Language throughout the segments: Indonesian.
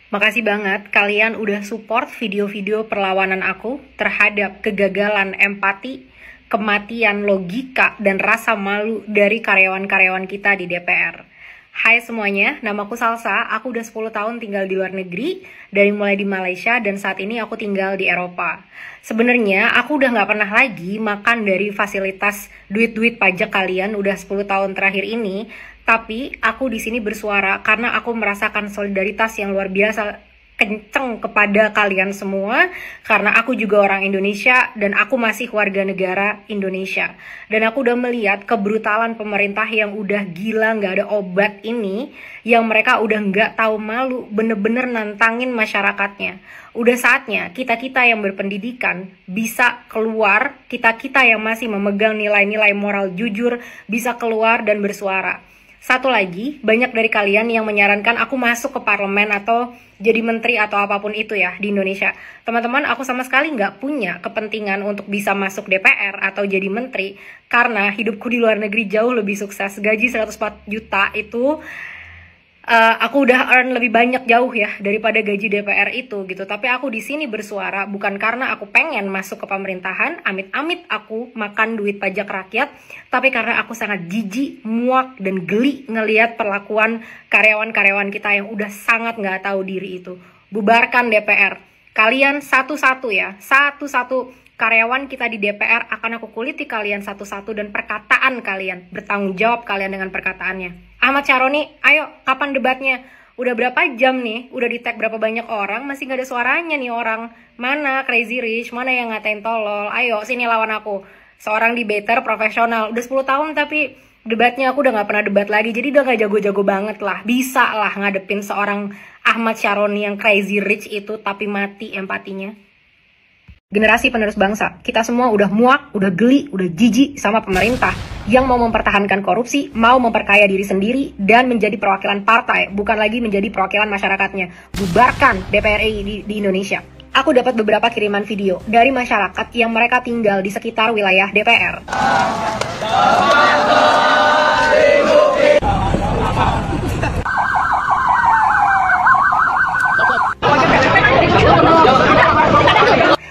Makasih banget kalian udah support video-video perlawanan aku terhadap kegagalan empati, kematian logika, dan rasa malu dari karyawan-karyawan kita di DPR. Hai semuanya, namaku Salsa, aku udah 10 tahun tinggal di luar negeri, dari mulai di Malaysia dan saat ini aku tinggal di Eropa. Sebenarnya aku udah gak pernah lagi makan dari fasilitas duit-duit pajak kalian udah 10 tahun terakhir ini, tapi aku di sini bersuara karena aku merasakan solidaritas yang luar biasa kenceng kepada kalian semua, karena aku juga orang Indonesia dan aku masih warga negara Indonesia. Dan aku udah melihat kebrutalan pemerintah yang udah gila nggak ada obat ini, yang mereka udah nggak tahu malu, bener-bener nantangin masyarakatnya. Udah saatnya kita-kita yang berpendidikan bisa keluar, kita-kita yang masih memegang nilai-nilai moral jujur bisa keluar dan bersuara. Satu lagi, banyak dari kalian yang menyarankan aku masuk ke parlemen atau jadi menteri atau apapun itu ya di Indonesia. Teman-teman, aku sama sekali nggak punya kepentingan untuk bisa masuk DPR atau jadi menteri, karena hidupku di luar negeri jauh lebih sukses. Gaji 104 juta itu aku udah earn lebih banyak jauh ya daripada gaji DPR itu gitu. Tapi aku di sini bersuara bukan karena aku pengen masuk ke pemerintahan, amit-amit aku makan duit pajak rakyat, tapi karena aku sangat jijik, muak, dan geli ngelihat perlakuan karyawan-karyawan kita yang udah sangat nggak tahu diri itu. Bubarkan DPR. Kalian satu-satu ya, satu-satu karyawan kita di DPR akan aku kuliti kalian satu-satu dan perkataan kalian. Bertanggung jawab kalian dengan perkataannya. Ahmad Syaroni, ayo kapan debatnya? Udah berapa jam nih? Udah di tag berapa banyak orang? Masih gak ada suaranya nih orang. Mana Crazy Rich? Mana yang ngatain tolol? Ayo sini lawan aku. Seorang debater profesional. Udah 10 tahun tapi debatnya aku udah gak pernah debat lagi. Jadi udah gak jago-jago banget lah. Bisa lah ngadepin seorang Ahmad Syaroni yang Crazy Rich itu tapi mati empatinya. Generasi penerus bangsa, kita semua udah muak, udah geli, udah jijik sama pemerintah yang mau mempertahankan korupsi, mau memperkaya diri sendiri, dan menjadi perwakilan partai, bukan lagi menjadi perwakilan masyarakatnya. Bubarkan DPR RI di Indonesia. Aku dapat beberapa kiriman video dari masyarakat yang mereka tinggal di sekitar wilayah DPR.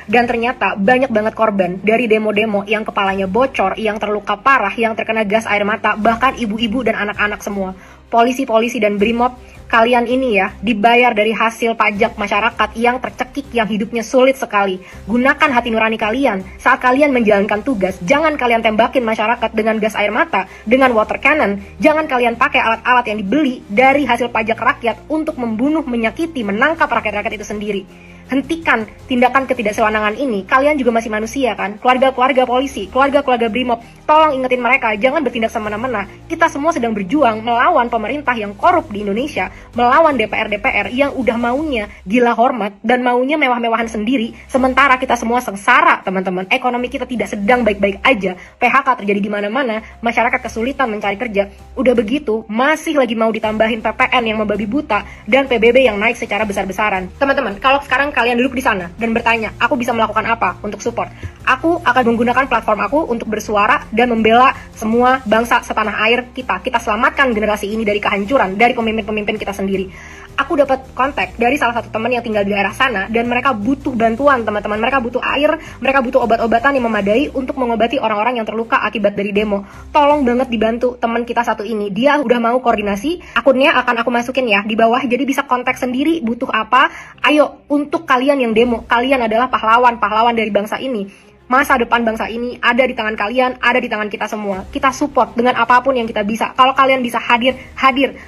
Dan ternyata banyak banget korban dari demo-demo yang kepalanya bocor, yang terluka parah, yang terkena gas air mata, bahkan ibu-ibu dan anak-anak semua. Polisi-polisi dan BRIMOB, kalian ini ya dibayar dari hasil pajak masyarakat yang tercekik, yang hidupnya sulit sekali. Gunakan hati nurani kalian saat kalian menjalankan tugas. Jangan kalian tembakin masyarakat dengan gas air mata, dengan water cannon. Jangan kalian pakai alat-alat yang dibeli dari hasil pajak rakyat untuk membunuh, menyakiti, menangkap rakyat-rakyat itu sendiri. Hentikan tindakan ketidaksewenangan ini. Kalian juga masih manusia kan? Keluarga-keluarga polisi, keluarga-keluarga BRIMOB, tolong ingetin mereka, jangan bertindak semena-mena. Kita semua sedang berjuang melawan pemerintah yang korup di Indonesia, melawan DPR-DPR yang udah maunya gila hormat dan maunya mewah-mewahan sendiri, sementara kita semua sengsara, teman-teman. Ekonomi kita tidak sedang baik-baik aja, PHK terjadi di mana-mana, masyarakat kesulitan mencari kerja. Udah begitu, masih lagi mau ditambahin PPN yang membabi buta dan PBB yang naik secara besar-besaran. Teman-teman, kalau sekarang kalian duduk di sana dan bertanya, aku bisa melakukan apa untuk support? Aku akan menggunakan platform aku untuk bersuara dan membela semua bangsa setanah air kita. Kita selamatkan generasi ini dari kehancuran, dari pemimpin-pemimpin kita sendiri. Aku dapat kontak dari salah satu teman yang tinggal di daerah sana dan mereka butuh bantuan, teman-teman. Mereka butuh air, mereka butuh obat-obatan yang memadai untuk mengobati orang-orang yang terluka akibat dari demo. Tolong banget dibantu teman kita satu ini. Dia udah mau koordinasi, akunnya akan aku masukin ya di bawah, jadi bisa kontak sendiri butuh apa. Ayo, untuk kalian yang demo, kalian adalah pahlawan-pahlawan dari bangsa ini. Masa depan bangsa ini ada di tangan kalian, ada di tangan kita semua. Kita support dengan apapun yang kita bisa. Kalau kalian bisa hadir.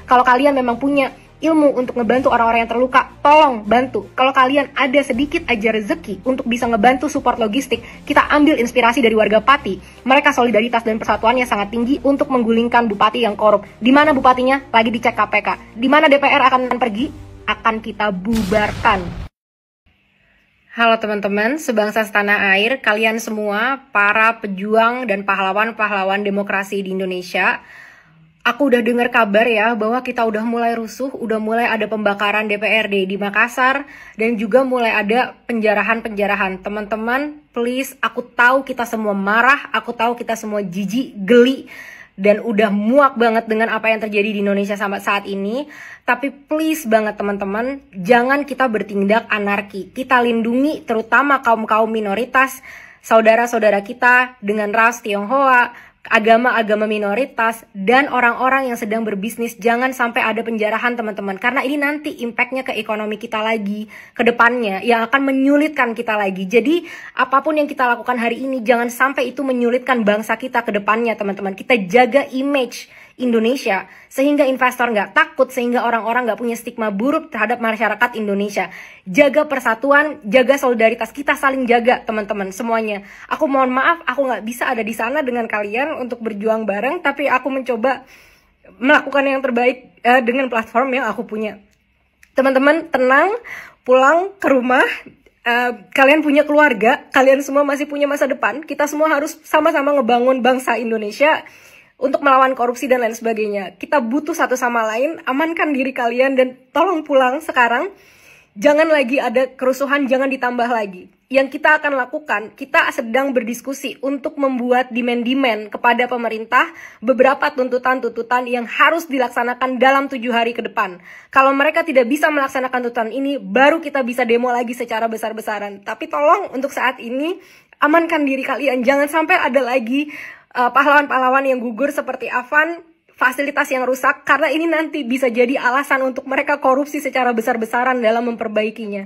Kalau kalian memang punya ilmu untuk ngebantu orang-orang yang terluka, tolong bantu. Kalau kalian ada sedikit aja rezeki untuk bisa ngebantu support logistik, kita ambil inspirasi dari warga Pati. Mereka solidaritas dan persatuannya sangat tinggi untuk menggulingkan bupati yang korup. Di mana bupatinya? Lagi dicek KPK. Di mana DPR akan pergi? Akan kita bubarkan. Halo teman-teman, sebangsa setanah air, kalian semua para pejuang dan pahlawan-pahlawan demokrasi di Indonesia. Aku udah dengar kabar ya bahwa kita udah mulai rusuh, udah mulai ada pembakaran DPRD di Makassar, dan juga mulai ada penjarahan-penjarahan. Teman-teman, please, aku tahu kita semua marah, aku tahu kita semua jijik, geli, dan udah muak banget dengan apa yang terjadi di Indonesia sampai saat ini. Tapi please banget teman-teman, jangan kita bertindak anarki. Kita lindungi terutama kaum-kaum minoritas, saudara-saudara kita dengan ras Tionghoa, agama-agama minoritas, dan orang-orang yang sedang berbisnis. Jangan sampai ada penjarahan teman-teman, karena ini nanti impactnya ke ekonomi kita lagi ke depannya, yang akan menyulitkan kita lagi. Jadi apapun yang kita lakukan hari ini, jangan sampai itu menyulitkan bangsa kita ke depannya teman-teman. Kita jaga image Indonesia sehingga investor nggak takut, sehingga orang-orang nggak punya stigma buruk terhadap masyarakat Indonesia. Jaga persatuan, jaga solidaritas, kita saling jaga teman-teman semuanya. Aku mohon maaf, aku nggak bisa ada di sana dengan kalian untuk berjuang bareng, tapi aku mencoba melakukan yang terbaik dengan platform yang aku punya. Teman-teman tenang, pulang ke rumah. Kalian punya keluarga, kalian semua masih punya masa depan. Kita semua harus sama-sama ngebangun bangsa Indonesia untuk melawan korupsi dan lain sebagainya. Kita butuh satu sama lain. Amankan diri kalian dan tolong pulang sekarang. Jangan lagi ada kerusuhan, jangan ditambah lagi. Yang kita akan lakukan, kita sedang berdiskusi untuk membuat demand-demand kepada pemerintah beberapa tuntutan-tuntutan yang harus dilaksanakan dalam 7 hari ke depan. Kalau mereka tidak bisa melaksanakan tuntutan ini, baru kita bisa demo lagi secara besar-besaran. Tapi tolong untuk saat ini, amankan diri kalian. Jangan sampai ada lagi pahlawan-pahlawan yang gugur seperti Afan, fasilitas yang rusak, karena ini nanti bisa jadi alasan untuk mereka korupsi secara besar-besaran dalam memperbaikinya.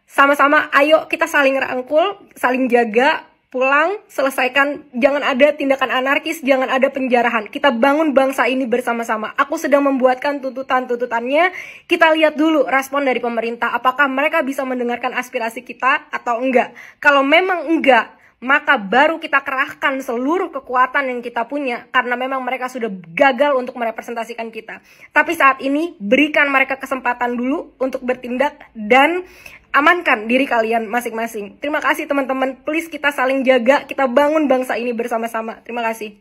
Sama-sama, ayo kita saling rangkul, saling jaga, pulang, selesaikan, jangan ada tindakan anarkis, jangan ada penjarahan. Kita bangun bangsa ini bersama-sama. Aku sedang membuatkan tuntutan-tuntutannya, kita lihat dulu respon dari pemerintah, apakah mereka bisa mendengarkan aspirasi kita atau enggak. Kalau memang enggak, maka baru kita kerahkan seluruh kekuatan yang kita punya, karena memang mereka sudah gagal untuk merepresentasikan kita. Tapi saat ini berikan mereka kesempatan dulu untuk bertindak dan amankan diri kalian masing-masing. Terima kasih teman-teman, please kita saling jaga, kita bangun bangsa ini bersama-sama. Terima kasih.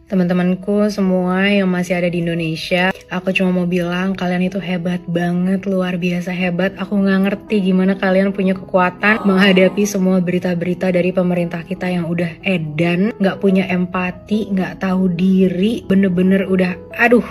Teman-temanku semua yang masih ada di Indonesia, aku cuma mau bilang kalian itu hebat banget, luar biasa hebat. Aku nggak ngerti gimana kalian punya kekuatan menghadapi semua berita-berita dari pemerintah kita yang udah edan, nggak punya empati, nggak tahu diri, bener-bener udah aduh.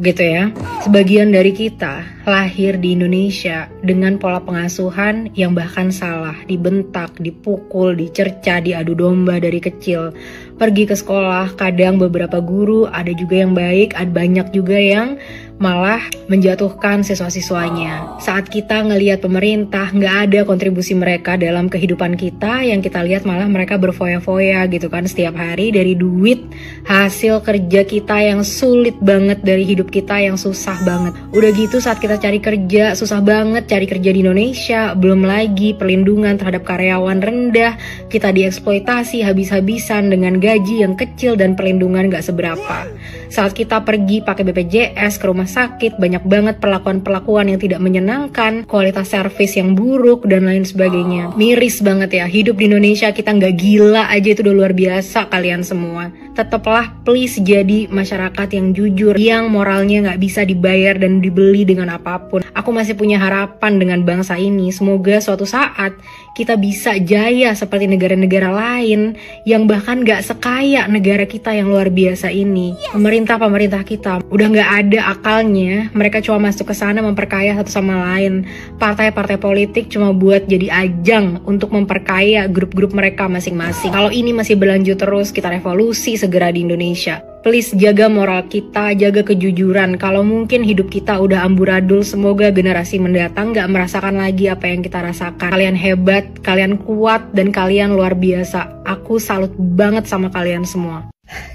Gitu ya. Sebagian dari kita lahir di Indonesia dengan pola pengasuhan yang bahkan salah, dibentak, dipukul, dicerca, diadu domba dari kecil. Pergi ke sekolah, kadang beberapa guru ada juga yang baik, ada banyak juga yang malah menjatuhkan siswa-siswanya. Saat kita ngelihat pemerintah nggak ada kontribusi mereka dalam kehidupan kita, yang kita lihat malah mereka berfoya-foya gitu kan setiap hari dari duit hasil kerja kita yang sulit banget, dari hidup kita yang susah banget. Udah gitu saat kita cari kerja, susah banget cari kerja di Indonesia, belum lagi perlindungan terhadap karyawan rendah, kita dieksploitasi habis-habisan dengan gaji yang kecil dan perlindungan gak seberapa. Saat kita pergi pakai BPJS ke rumah sakit, banyak banget perlakuan-perlakuan yang tidak menyenangkan, kualitas servis yang buruk, dan lain sebagainya. Miris banget ya, hidup di Indonesia kita nggak gila aja itu udah luar biasa kalian semua. Tetaplah please jadi masyarakat yang jujur, yang moralnya nggak bisa dibayar dan dibeli dengan apapun. Aku masih punya harapan dengan bangsa ini, semoga suatu saat kita bisa jaya seperti negara-negara lain yang bahkan nggak sekaya negara kita yang luar biasa ini. Pemerintah kita udah nggak ada akalnya, mereka cuma masuk ke sana memperkaya satu sama lain. Partai-partai politik cuma buat jadi ajang untuk memperkaya grup-grup mereka masing-masing. Kalau ini masih berlanjut terus, kita revolusi segera di Indonesia. Please jaga moral kita, jaga kejujuran. Kalau mungkin hidup kita udah amburadul, semoga generasi mendatang gak merasakan lagi apa yang kita rasakan. Kalian hebat, kalian kuat, dan kalian luar biasa. Aku salut banget sama kalian semua.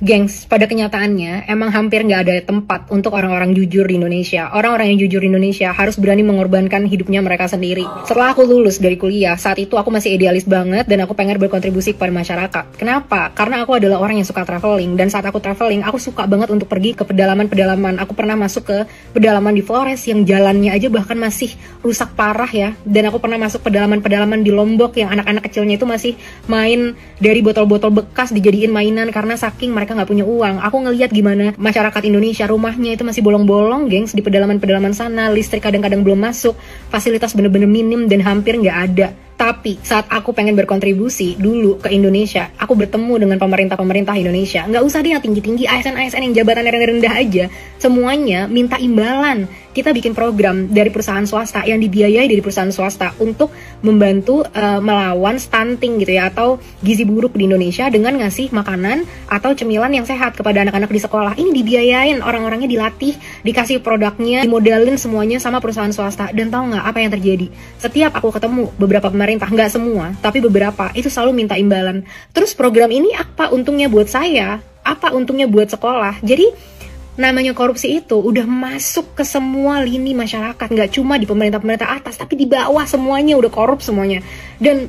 Gengs, pada kenyataannya emang hampir nggak ada tempat untuk orang-orang jujur di Indonesia. Orang-orang yang jujur di Indonesia harus berani mengorbankan hidupnya mereka sendiri. Setelah aku lulus dari kuliah, saat itu aku masih idealis banget dan aku pengen berkontribusi kepada masyarakat. Kenapa? Karena aku adalah orang yang suka traveling, dan saat aku traveling, aku suka banget untuk pergi ke pedalaman-pedalaman. Aku pernah masuk ke pedalaman di Flores yang jalannya aja bahkan masih rusak parah ya. Dan aku pernah masuk pedalaman-pedalaman di Lombok yang anak-anak kecilnya itu masih main dari botol-botol bekas dijadiin mainan karena mereka nggak punya uang. Aku ngelihat gimana masyarakat Indonesia rumahnya itu masih bolong-bolong, gengs, di pedalaman-pedalaman sana. Listrik kadang-kadang belum masuk, fasilitas bener-bener minim dan hampir nggak ada. Tapi saat aku pengen berkontribusi dulu ke Indonesia, aku bertemu dengan pemerintah-pemerintah Indonesia. Nggak usah deh yang tinggi-tinggi, ASN-ASN yang jabatan rendah-rendah aja. Semuanya minta imbalan. Kita bikin program dari perusahaan swasta yang dibiayai dari perusahaan swasta untuk membantu melawan stunting gitu ya, atau gizi buruk di Indonesia dengan ngasih makanan atau cemilan yang sehat kepada anak-anak di sekolah. Ini dibiayain, orang-orangnya dilatih, dikasih produknya, dimodalin semuanya sama perusahaan swasta. Dan tahu nggak apa yang terjadi? Setiap aku ketemu beberapa pemerintah, nggak semua, tapi beberapa, itu selalu minta imbalan. Terus program ini apa untungnya buat saya? Apa untungnya buat sekolah? Jadi namanya korupsi itu udah masuk ke semua lini masyarakat, nggak cuma di pemerintah-pemerintah atas, tapi di bawah semuanya udah korup semuanya. Dan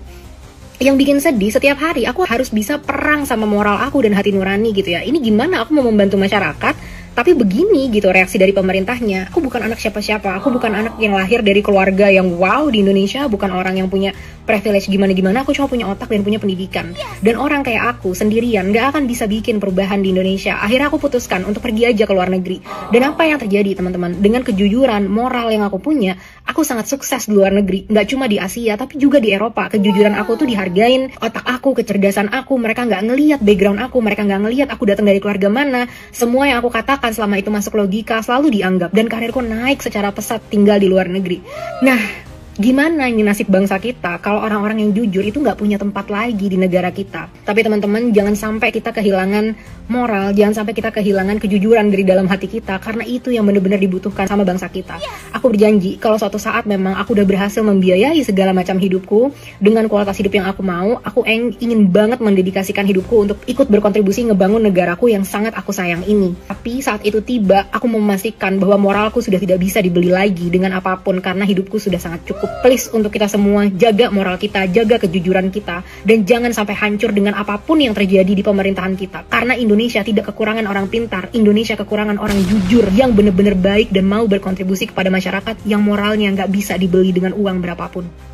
yang bikin sedih, setiap hari aku harus bisa perang sama moral aku dan hati nurani gitu ya. Ini gimana aku mau membantu masyarakat, tapi begini gitu reaksi dari pemerintahnya. Aku bukan anak siapa-siapa, aku bukan anak yang lahir dari keluarga yang wow di Indonesia, bukan orang yang punya privilege gimana-gimana, aku cuma punya otak dan punya pendidikan. Dan orang kayak aku sendirian gak akan bisa bikin perubahan di Indonesia. Akhirnya aku putuskan untuk pergi aja ke luar negeri. Dan apa yang terjadi teman-teman? Dengan kejujuran moral yang aku punya, aku sangat sukses di luar negeri. Gak cuma di Asia, tapi juga di Eropa. Kejujuran aku tuh dihargain, otak aku, kecerdasan aku, mereka gak ngelihat background aku, mereka gak ngelihat aku datang dari keluarga mana. Semua yang aku katakan selama itu masuk logika selalu dianggap, dan karirku naik secara pesat tinggal di luar negeri. Nah, gimana ini nasib bangsa kita kalau orang-orang yang jujur itu nggak punya tempat lagi di negara kita? Tapi teman-teman, jangan sampai kita kehilangan moral, jangan sampai kita kehilangan kejujuran dari dalam hati kita, karena itu yang benar-benar dibutuhkan sama bangsa kita. Aku berjanji kalau suatu saat memang aku udah berhasil membiayai segala macam hidupku dengan kualitas hidup yang aku mau, aku ingin banget mendedikasikan hidupku untuk ikut berkontribusi ngebangun negaraku yang sangat aku sayang ini. Tapi saat itu tiba, aku memastikan bahwa moralku sudah tidak bisa dibeli lagi dengan apapun, karena hidupku sudah sangat cukup. Please, untuk kita semua, jaga moral kita, jaga kejujuran kita, dan jangan sampai hancur dengan apapun yang terjadi di pemerintahan kita. Karena Indonesia tidak kekurangan orang pintar, Indonesia kekurangan orang jujur yang benar-benar baik dan mau berkontribusi kepada masyarakat, yang moralnya nggak bisa dibeli dengan uang berapapun.